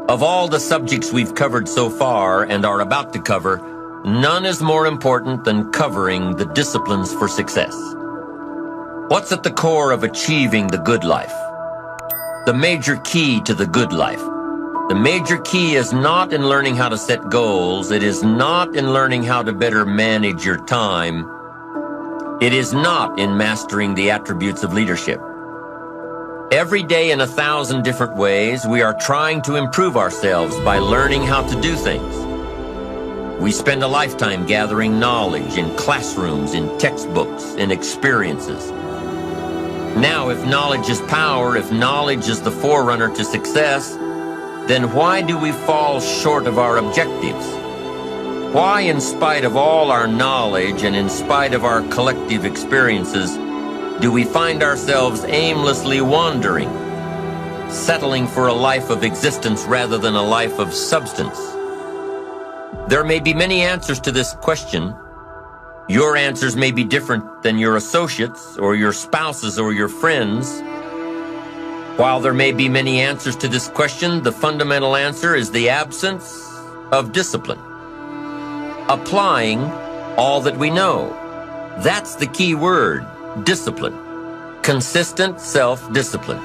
Of all the subjects we've covered so far and are about to cover, none is more important than covering the disciplines for success. What's at the core of achieving the good life? The major key to the good life. The major key is not in learning how to set goals. It is not in learning how to better manage your time. It is not in mastering the attributes of leadership. Every day in 1,000 different ways, we are trying to improve ourselves by learning how to do things. We spend a lifetime gathering knowledge in classrooms, in textbooks, in experiences. Now, if knowledge is power, if knowledge is the forerunner to success, then why do we fall short of our objectives? Why, in spite of all our knowledge and in spite of our collective experiences, do we find ourselves aimlessly wandering, settling for a life of existence rather than a life of substance? There may be many answers to this question. Your answers may be different than your associates or your spouses or your friends. While there may be many answers to this question, the fundamental answer is the absence of discipline. Applying all that we know. That's the key word, discipline. Consistent self-discipline.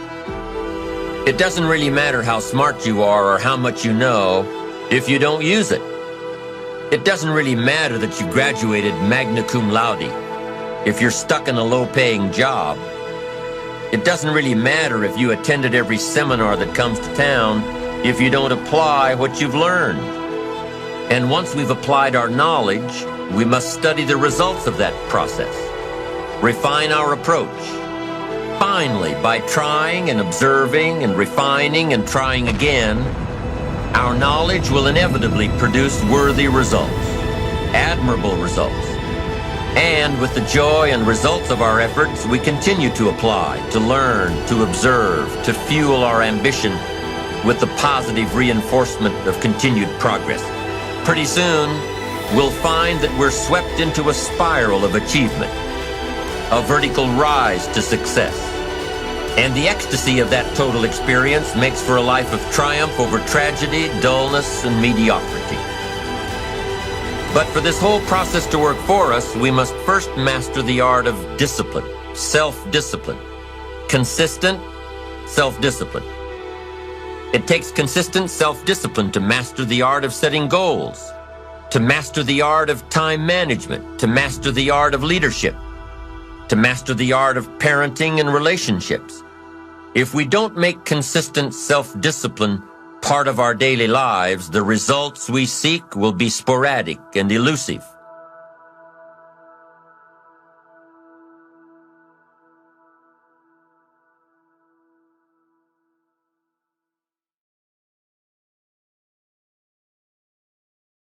It doesn't really matter how smart you are or how much you know if you don't use it. It doesn't really matter that you graduated magna cum laude if you're stuck in a low-paying job. It doesn't really matter if you attended every seminar that comes to town if you don't apply what you've learned. And once we've applied our knowledge, we must study the results of that process, refine our approach. Finally, by trying and observing and refining and trying again, our knowledge will inevitably produce worthy results, admirable results. And with the joy and results of our efforts, we continue to apply, to learn, to observe, to fuel our ambition with the positive reinforcement of continued progress. Pretty soon, we'll find that we're swept into a spiral of achievement, a vertical rise to success. And the ecstasy of that total experience makes for a life of triumph over tragedy, dullness, and mediocrity. But for this whole process to work for us, we must first master the art of discipline, self-discipline, consistent self-discipline. It takes consistent self-discipline to master the art of setting goals, to master the art of time management, to master the art of leadership, to master the art of parenting and relationships. If we don't make consistent self-discipline part of our daily lives, the results we seek will be sporadic and elusive.